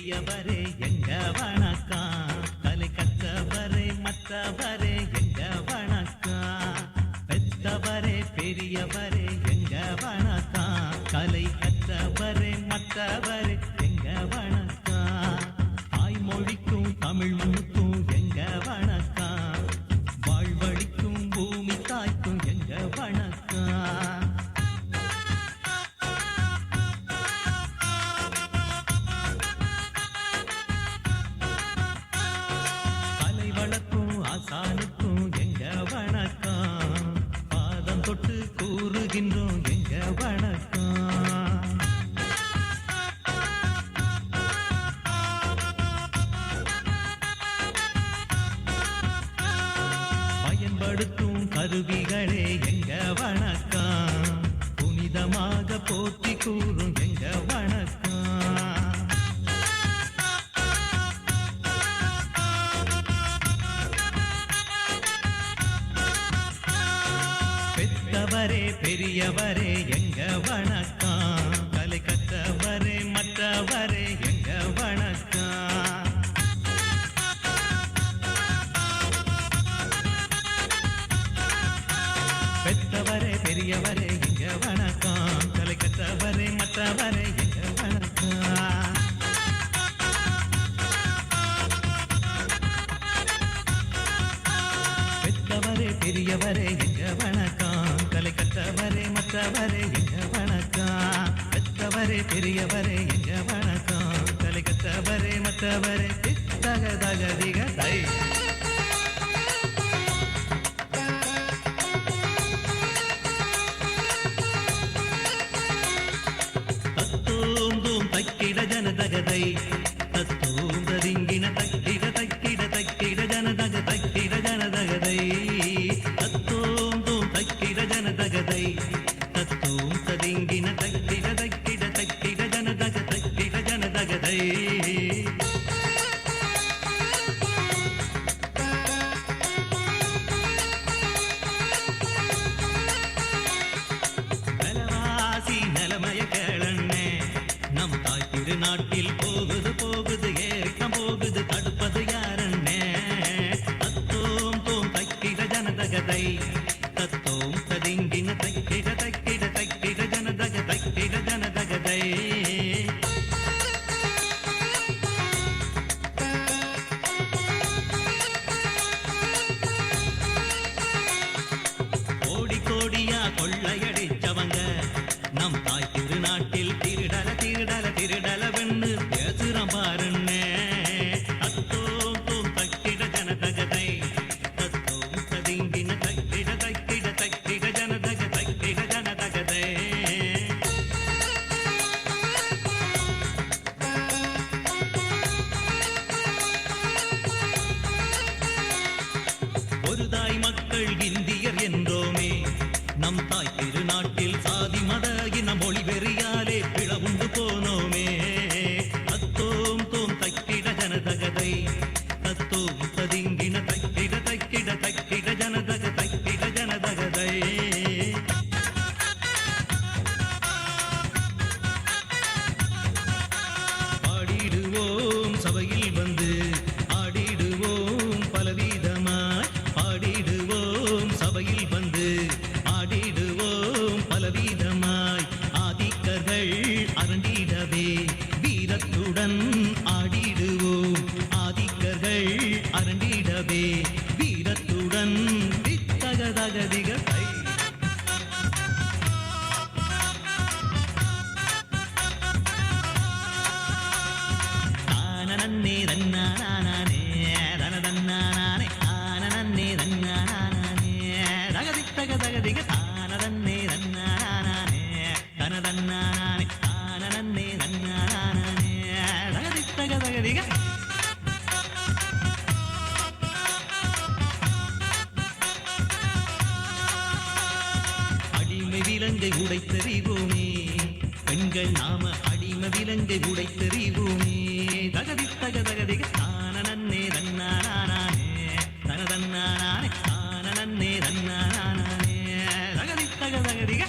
பெரியவரே எங்க வணக்கம், கலை கற்றவரே மற்றவரே எங்க வணக்கம், பெற்றவரே பெரியவரே எங்க வணக்கம், கலை கற்றவரே மற்றவரே எங்க வணக்கம், தாய்மொழிக்கும் தமிழ் மண்ணுக்கும் எங்க வணக்கம், வாழ்வழிக்கும் பூமி தாய்க்கும் எங்க வணக்கம். ஆசானுக்கும் எங்க வணக்கம், பாதம் தொட்டு கூறுகின்றோம் எங்க வணக்கம். பயன்படுத்தும் கருவிகளே எங்க வணக்கம், புனிதமாக போற்றி கூறும் எங்க வணக்கம். பெற்றவரே பெரியவரே எங்க வணக்கம், கலை கற்றவரே மற்றவரே எங்க வணக்கம். பெற்றவரே பெரியவரே எங்க வணக்கம், கலை கற்றவரே மற்றவரே எங்க வணக்கம். பெற்றவரே பெரியவரே எங்க வணக்கம், கலை கற்றவரே மற்றவரே எங்க வணக்கம். பெற்றவரே பெரியவரே எங்க வணக்கம், கலை கற்றவரே மற்றவரே தகதிக தை. தத்தோந்தும் தக்கிட ஜனதகதை, தத்தோந்தரிங்கின தக்கிட தக்கிட தக்கிட ஜனதக தக்கிட ஜனதகதை, தத்தோந்தும் தக்கிட ஜனதகதை, தத்தோம் தரிங்கின தக்கிட தக்கிட தக்கிட ஜனதக தக்கிட ஜனதகதை. நலவாசி நலமய கேளண்ணே, நம் தாய் திருநாட்டில் போகுது போகுது ஏற்றம் போகுது, தடுப்பது யாரண்ணே. தத்தோம் தோம் தக்கிட ஜனதகதை, தத்தோம் தரிங்கின தக்கிட தக்கிட தக்கிட ஜனதக தக்கிட ஜனதகதை. கோடி கோடியா கொள்ளையடிச்சவங்க நம் தாய் திருநாட்டில் திருடல திருடல திருடலவென்னு பேசுறான் பாருன்னே. தத்தோம் தோம் தக்கிட ஜனதகதை, தத்தோம் தரிங்கின தக்கிட தக்கிட தக்கிட ஜனதக தக்கிட ஜனதகதை. ஒரு தாய் மக்கள் இந்தியர் என்றோமே, நம் தாய் திருநாட்டில் சாதி மத இன மொழி வெறியாலே பிளவுண்டு போனோமே. தத்தோம் தோம் தக்கிட ஜனதகதை, தத்தோம் தரிங்கின தக்கிட தக்கிட தக்கிட ஜனதக தக்கிட ஜனதகதை. பாடிடுவோம் சபையில் வந்து ஆடிடுவோம் பலவிதமாய், பாடிடுவோம் சபையில் வந்து ஆடிடுவோம் பலவிதமாய், ஆதிக்கர்கள் அரண்டிடவே வீரத்துடன் ஆடிடுவோம், ஆதிக்கர்கள் அரண்டிடவே வீரத்துடன் தித்தகதகதிக தை. ஆனனன்னே ரன்னானானே தனதன்னானே, ஆனனன்னே ரன்னானானே தகதித்தகதகதிக, ஆனதன்னே ரன்னானானே தனதன்னானே, ஆனனன்னே ரன்னானானே தகதித்தகதகதிக. அடிமை விலங்கை உடைத்தறிவோமே, பெண்கள் நாம அடிமை விலங்கை உடைத்தறிவோமே. தகதித்தகதகதிக, ஆனனன்னே ரன்னானானே தனதன்னானே, ஆனனன்னே ரன்னானானே தகதித்தகதகதிக.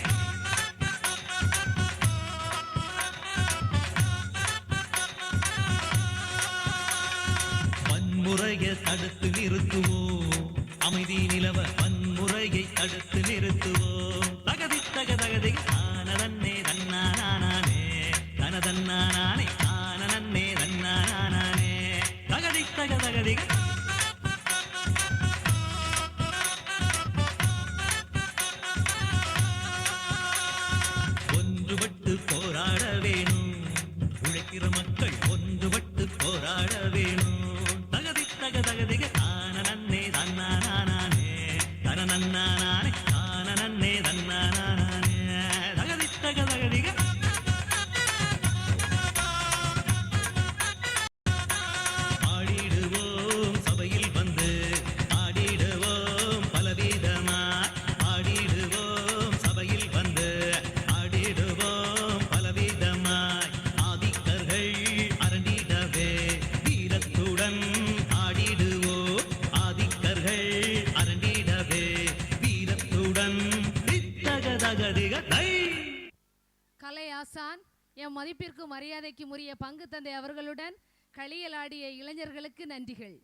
அமைதி நிலவ வன்முறையை தடுத்து நிறுத்துவோம். தகதி தக தகதி தானதன்னே தன்னானே தனதன்னானே தானனன்னே தன்னானே தகதி தக தகதி. ஒன்றுபட்டு போராட வேணும், உழைக்கிற மக்கள் ஒன்றுபட்டு போராட வேணும். தகதி தக தகதிக தானனன்னே தன்னானே தனனன்னானே தானனன்னே தன்னானே தகதி தக தகதிக. ஆடிடுவோம் சபையில் வந்து ஆடிடுவோம் பலவிதமாய், ஆடிடுவோம் சபையில் வந்து ஆடிடுவோம் பலவிதமாய். ஆதிக்கர்கள் அரண்டிடவே வீரத்துடன் ஆடிடுவோம், ஆதிக்கர்கள் அரண்டிடவே வீரத்துடன் தித்தகதகதிகதை. கலை ஆசான் எம் மதிப்பிற்கு மரியாதைக்கு உரிய பங்கு தந்தை அவர்களுடன் களியலாடிய இளைஞர்களுக்கு நன்றிகள்.